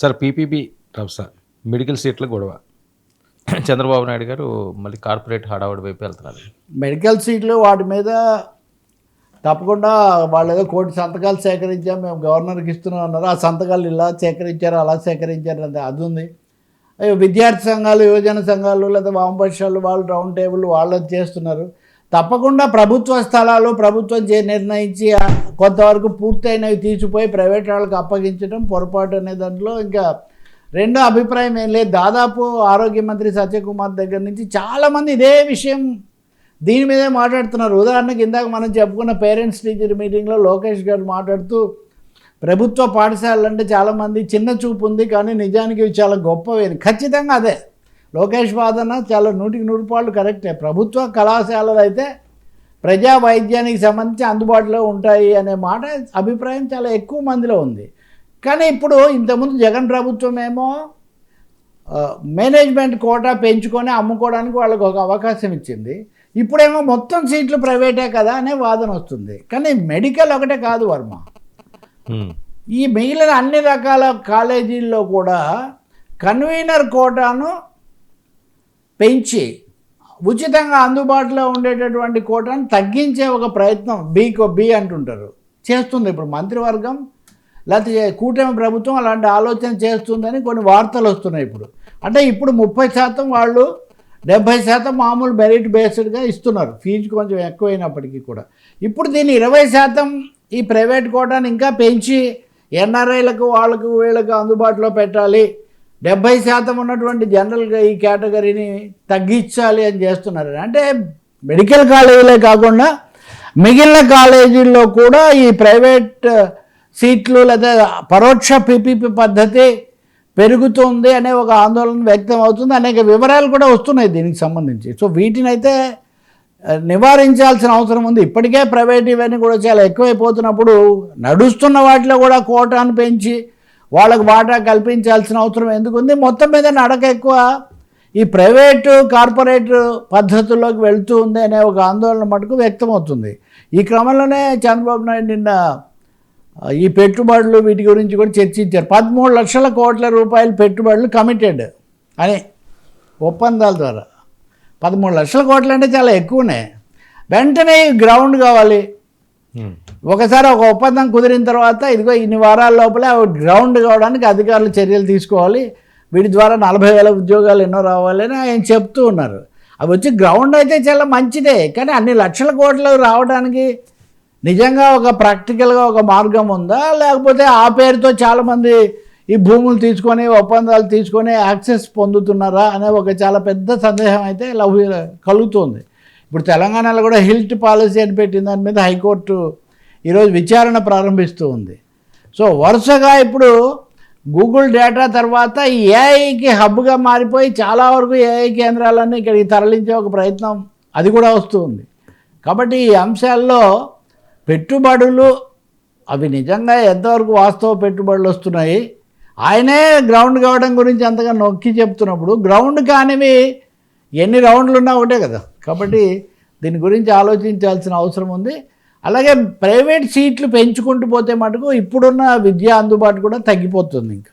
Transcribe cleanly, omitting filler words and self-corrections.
Sir PPP రవ్స medical సీట్ల గొడవ చంద్రబాబు నాయుడు గారు మళ్ళీ కార్పొరేట్ హడావుడి వైపు వెళ్తున్నారు. మెడికల్ సీట్లు వాటి మీద తప్పకుండా వాళ్ళు ఏదో 1 కోటి సంతకాలు సేకరించాం మేము గవర్నర్కి ఇస్తున్నాం అన్నారు. ఆ సంతకాలు ఇలా సేకరించారు అలా సేకరించారు అంటే అది ఉంది. విద్యార్థి సంఘాలు, యువజన సంఘాలు లేదా వామపక్షాలు వాళ్ళు రౌండ్ టేబుల్ వాళ్ళు చేస్తున్నారు. తప్పకుండా ప్రభుత్వ స్థలాలు ప్రభుత్వం నిర్ణయించి కొంతవరకు పూర్తయినవి తీసిపోయి ప్రైవేట్ వాళ్ళకి అప్పగించడం పొరపాటు అనే దాంట్లో ఇంకా రెండో అభిప్రాయం ఏం లేదు. దాదాపు ఆరోగ్య మంత్రి సత్యకుమార్ దగ్గర నుంచి చాలామంది ఇదే విషయం దీని మీదే మాట్లాడుతున్నారు. ఉదాహరణకి ఇందాక మనం చెప్పుకున్న పేరెంట్స్ టీచర్ మీటింగ్లో లోకేష్ గారు మాట్లాడుతూ ప్రభుత్వ పాఠశాలలు అంటే చాలామంది చిన్న చూపు ఉంది కానీ నిజానికి ఇవి చాలా గొప్పవి. ఖచ్చితంగా అదే లోకేష్ వాదన చాలా 100% కరెక్టే. ప్రభుత్వ కళాశాలలు అయితే ప్రజా వైద్యానికి సంబంధించి అందుబాటులో ఉంటాయి అనే మాట అభిప్రాయం చాలా ఎక్కువ మందిలో ఉంది. కానీ ఇప్పుడు ఇంతకుముందు జగన్ ప్రభుత్వం ఏమో మేనేజ్మెంట్ కోటా పెంచుకొని అమ్ముకోవడానికి వాళ్ళకు ఒక అవకాశం ఇచ్చింది. ఇప్పుడేమో మొత్తం సీట్లు ప్రైవేటే కదా అనే వాదన వస్తుంది. కానీ మెడికల్ ఒకటే కాదు వర్మ, ఈ మిగిలిన అన్ని రకాల కాలేజీల్లో కూడా కన్వీనర్ కోటాను పెంచి ఉచితంగా అందుబాటులో ఉండేటటువంటి కోటాను తగ్గించే ఒక ప్రయత్నం బి అంటుంటారు చేస్తుంది ఇప్పుడు మంత్రివర్గం, లేకపోతే కూటమి ప్రభుత్వం అలాంటి ఆలోచన చేస్తుందని కొన్ని వార్తలు వస్తున్నాయి. అంటే ఇప్పుడు 30% వాళ్ళు 70% మామూలు మెరిట్ బేస్డ్గా ఇస్తున్నారు. ఫీజు కొంచెం ఎక్కువైనప్పటికీ కూడా ఇప్పుడు దీన్ని 20% ఈ ప్రైవేట్ కోటాను ఇంకా పెంచి ఎన్ఆర్ఐలకు వాళ్ళకు వీళ్ళకు అందుబాటులో పెట్టాలి, 70% ఉన్నటువంటి జనరల్గా ఈ కేటగిరీని తగ్గించాలి అని చేస్తున్నారు. అంటే మెడికల్ కాలేజీలే కాకుండా మిగిలిన కాలేజీల్లో కూడా ఈ ప్రైవేట్ సీట్లు లేదా పరోక్ష పీపీపీ పద్ధతి పెరుగుతుంది అనే ఒక ఆందోళన వ్యక్తం అవుతుంది. అనేక వివరాలు కూడా వస్తున్నాయి దీనికి సంబంధించి. సో వీటినైతే నివారించాల్సిన అవసరం ఉంది. ఇప్పటికే ప్రైవేట్ ఇవన్నీ కూడా చాలా ఎక్కువైపోతున్నప్పుడు నడుస్తున్న వాటిలో కూడా కోటాను పెంచి వాళ్ళకు వాటా కల్పించాల్సిన అవసరం ఎందుకుంది? మొత్తం మీద నడక ఎక్కువ ఈ ప్రైవేటు కార్పొరేట్ పద్ధతుల్లోకి వెళ్తూ ఉంది అనే ఒక ఆందోళన మటుకు వ్యక్తమవుతుంది. ఈ క్రమంలోనే చంద్రబాబు నాయుడు నిన్న ఈ పెట్టుబడులు వీటి గురించి కూడా చర్చించారు. 13 లక్షల కోట్ల రూపాయల పెట్టుబడులు కమిటెడ్ అని ఒప్పందాల ద్వారా. 13 లక్షల కోట్లు అంటే చాలా ఎక్కువనే. వెంటనే గ్రౌండ్ కావాలి. ఒకసారి ఒక ఒప్పందం కుదిరిన తర్వాత ఇదిగో ఇన్ని వారాల లోపలే గ్రౌండ్ కావడానికి అధికారులు చర్యలు తీసుకోవాలి, వీటి ద్వారా 40,000 ఉద్యోగాలు ఎన్నో రావాలని ఆయన చెప్తూ ఉన్నారు. అవి వచ్చి గ్రౌండ్ అయితే చాలా మంచిదే, కానీ అన్ని లక్షల కోట్లు రావడానికి నిజంగా ఒక ప్రాక్టికల్గా ఒక మార్గం ఉందా, లేకపోతే ఆ పేరుతో చాలామంది ఈ భూములు తీసుకొని ఒప్పందాలు తీసుకొని యాక్సెస్ పొందుతున్నారా అనే ఒక చాలా పెద్ద సందేహం అయితే కలుగుతుంది. ఇప్పుడు తెలంగాణలో కూడా హిల్ట్ పాలసీ అని పెట్టిన దాని మీద హైకోర్టు ఈరోజు విచారణ ప్రారంభిస్తూ ఉంది. సో వరుసగా ఇప్పుడు గూగుల్ డేటా తర్వాత ఈ ఏఐకి హబ్గా మారిపోయి చాలా వరకు ఏఐ కేంద్రాలన్నీ ఇక్కడికి తరలించే ఒక ప్రయత్నం అది కూడా వస్తూ ఉంది. కాబట్టి ఈ అంశాల్లో పెట్టుబడులు అవి నిజంగా ఎంతవరకు వాస్తవ పెట్టుబడులు వస్తున్నాయి, ఆయనే గ్రౌండ్ కావడం గురించి అంతగా నొక్కి చెప్తున్నప్పుడు గ్రౌండ్ కానివి ఎన్ని రౌండ్లు ఉన్నా ఒకటే కదా. కాబట్టి దీని గురించి ఆలోచించాల్సిన అవసరం ఉంది. అలాగే ప్రైవేట్ సీట్లు పెంచుకుంటూ పోతే మటుకు ఇప్పుడున్న విద్యా అందుబాటు కూడా తగ్గిపోతుంది ఇంకా.